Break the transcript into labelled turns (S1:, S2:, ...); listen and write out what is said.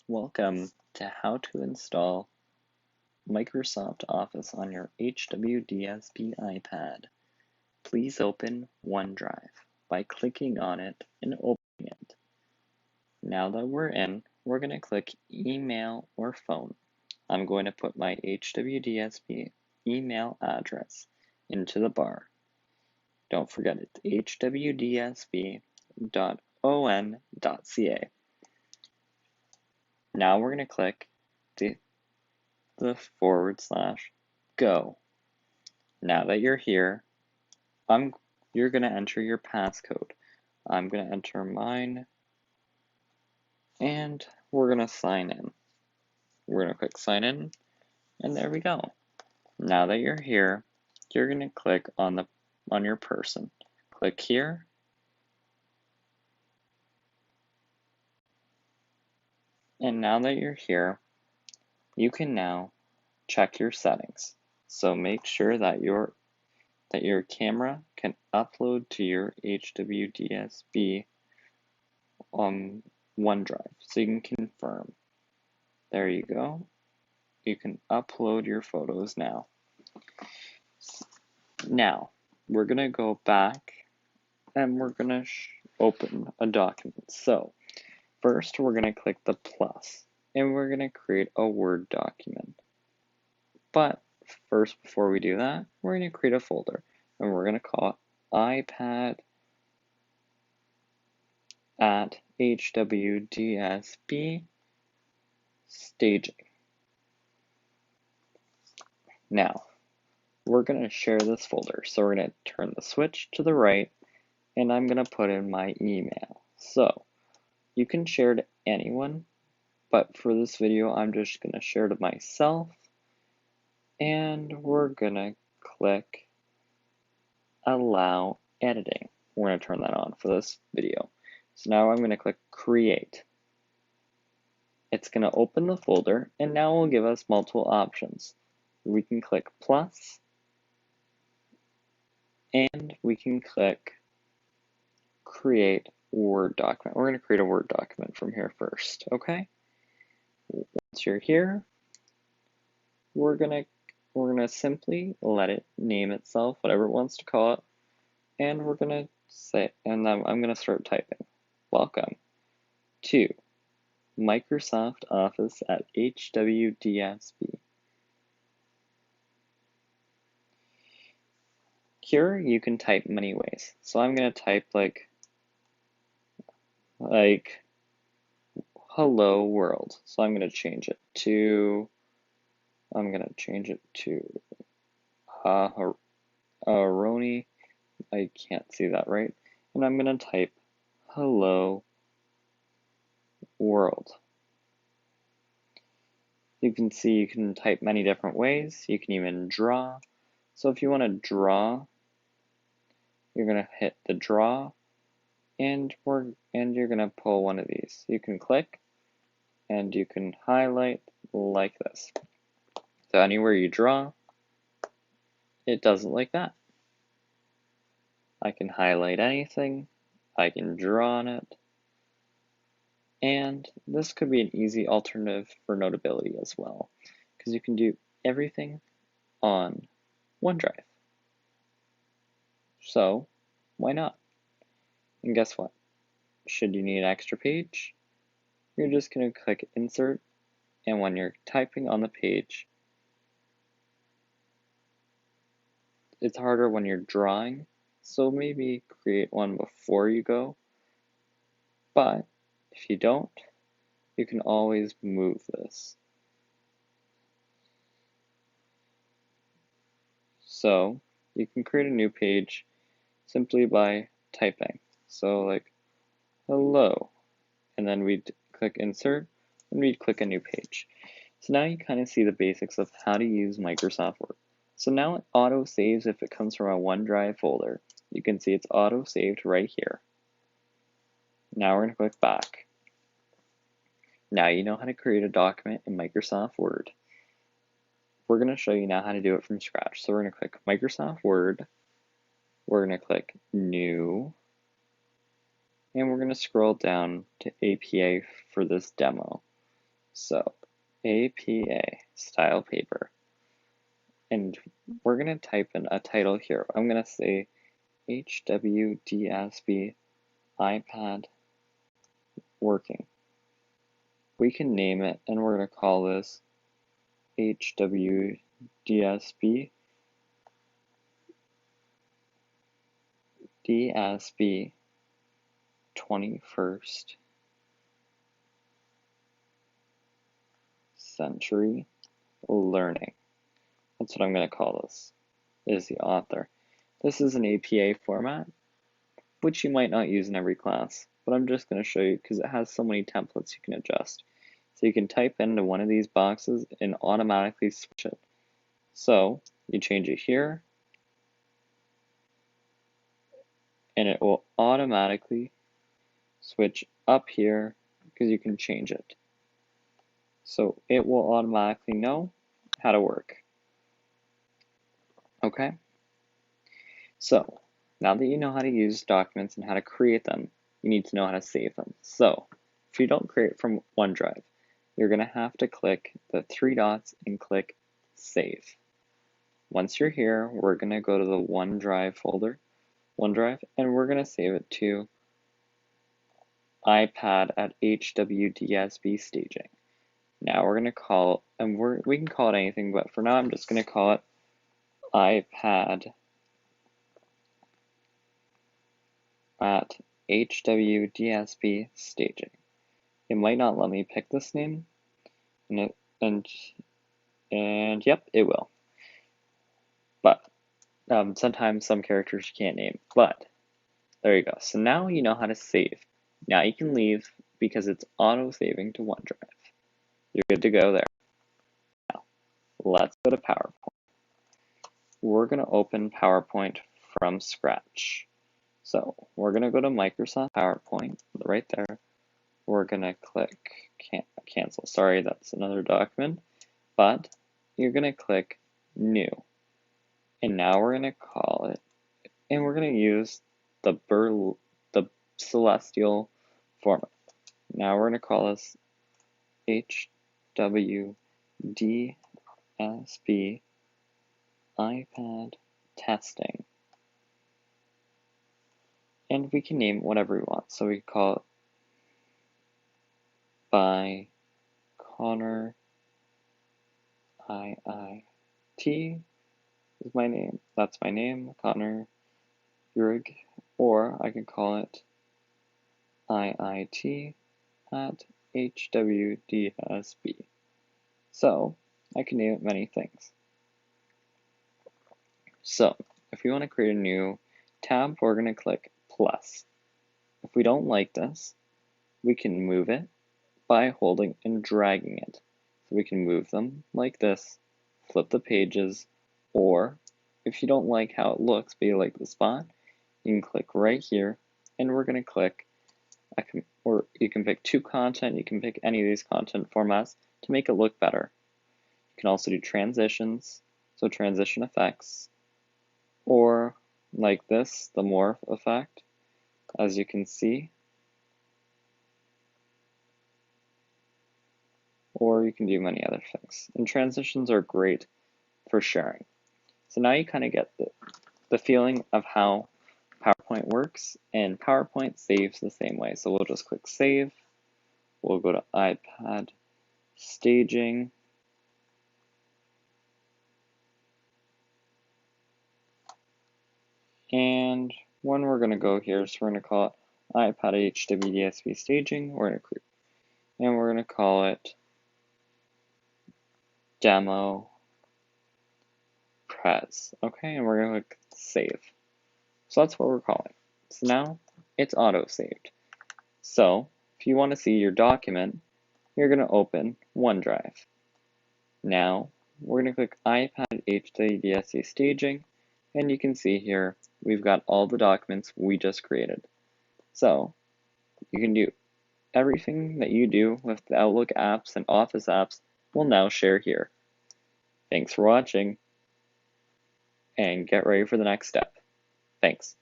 S1: Welcome to how to install Microsoft Office on your HWDSB iPad. Please open OneDrive by clicking on it and opening it. Now that we're in, we're going to click Email or Phone. I'm going to put my HWDSB email address into the bar. Don't forget it's hwdsb.on.ca. Now we're going to click the /go. Now that you're here, you're going to enter your passcode. I'm going to enter mine, and we're going to sign in. We're going to click sign in, and there we go. Now that you're here, you're going to click on your person. Click here. And now that you're here, you can now check your settings. So make sure that your camera can upload to your HWDSB OneDrive, so you can confirm. There you go. You can upload your photos now. Now, we're going to go back and we're going to open a document. So, first we're going to click the plus and we're going to create a Word document. But first, before we do that, we're going to create a folder and we're going to call it iPad at HWDSB staging. Now, we're going to share this folder. So we're going to turn the switch to the right and I'm going to put in my email. So you can share to anyone, but for this video, I'm just going to share to myself. And we're going to click allow editing. We're going to turn that on for this video. So now I'm going to click create. It's going to open the folder and now it will give us multiple options. We can click plus and we can click create Word document. We're going to create a Word document from here first, okay? Once you're here, we're going to simply let it name itself, whatever it wants to call it, and we're going to say, and I'm going to start typing. Welcome to Microsoft Office at HWDSB. Here you can type many ways. So I'm going to type like hello world. So I'm going to change it to Aroni. I can't see that right. And I'm going to type hello world. You can see you can type many different ways. You can even draw. So if you want to draw, you're going to hit the draw and you're going to pull one of these. You can click and you can highlight like this. So anywhere you draw, it does it like that. I can highlight anything, I can draw on it, and this could be an easy alternative for Notability as well, because you can do everything on OneDrive. So why not? And guess what? Should you need an extra page, you're just going to click insert, and when you're typing on the page, it's harder when you're drawing, so maybe create one before you go. But if you don't, you can always move this. So you can create a new page simply by typing. So like hello, and then we'd click insert and we'd click a new page. So now you kind of see the basics of how to use Microsoft Word. So now it auto saves if it comes from a OneDrive folder. You can see it's auto saved right here. Now we're going to click back. Now you know how to create a document in Microsoft Word. We're going to show you now how to do it from scratch. So we're going to click Microsoft Word. We're going to click New. And we're going to scroll down to APA for this demo. So APA, style paper. And we're going to type in a title here. I'm going to say HWDSB iPad working. We can name it, and we're going to call this HWDSB DSB 21st century learning. That's what I'm going to call this, is the author. This is an APA format, which you might not use in every class, but I'm just going to show you because it has so many templates you can adjust. So you can type into one of these boxes and automatically switch it. So you change it here, and it will automatically switch up here because you can change it. So it will automatically know how to work. Okay? So now that you know how to use documents and how to create them, you need to know how to save them. So if you don't create from OneDrive, you're going to have to click the three dots and click Save. Once you're here, we're going to go to the OneDrive folder, OneDrive, and we're going to save it to iPad at HWDSB staging. Now we're going to call, and we can call it anything, but for now I'm just going to call it iPad at HWDSB staging. It might not let me pick this name, and yep, it will. But sometimes some characters you can't name, but there you go. So now you know how to save. Now you can leave because it's auto-saving to OneDrive. You're good to go there. Now, let's go to PowerPoint. We're going to open PowerPoint from scratch. So we're going to go to Microsoft PowerPoint right there. We're going to click cancel. Sorry, that's another document. But you're going to click New. And now we're going to call it, and we're going to use the Celestial format. Now we're going to call this HWDSB iPad testing. And we can name whatever we want. So we call it by Connor IIT is my name. That's my name, Connor Urig. Or I can call it IIT at HWDSB. So I can name it many things. So if we want to create a new tab, we're going to click plus. If we don't like this, we can move it by holding and dragging it. So we can move them like this, flip the pages, or if you don't like how it looks but you like the spot, you can click right here, and we're going to click, or you can pick two content, you can pick any of these content formats to make it look better. You can also do transitions, so transition effects, or like this, the morph effect, as you can see. Or you can do many other things. And transitions are great for sharing. So now you kind of get the feeling of how PowerPoint works, and PowerPoint saves the same way. So we'll just click Save. We'll go to iPad Staging. And one we're going to go here, so we're going to call it iPad HWDSB Staging. We're going to create, and we're going to call it Demo Prez. Okay, and we're going to click Save. So that's what we're calling. So now it's auto-saved. So if you want to see your document, you're going to open OneDrive. Now we're going to click iPad HWDSB Staging, and you can see here we've got all the documents we just created. So you can do everything that you do with the Outlook apps and Office apps will now share here. Thanks for watching, and get ready for the next step. Thanks.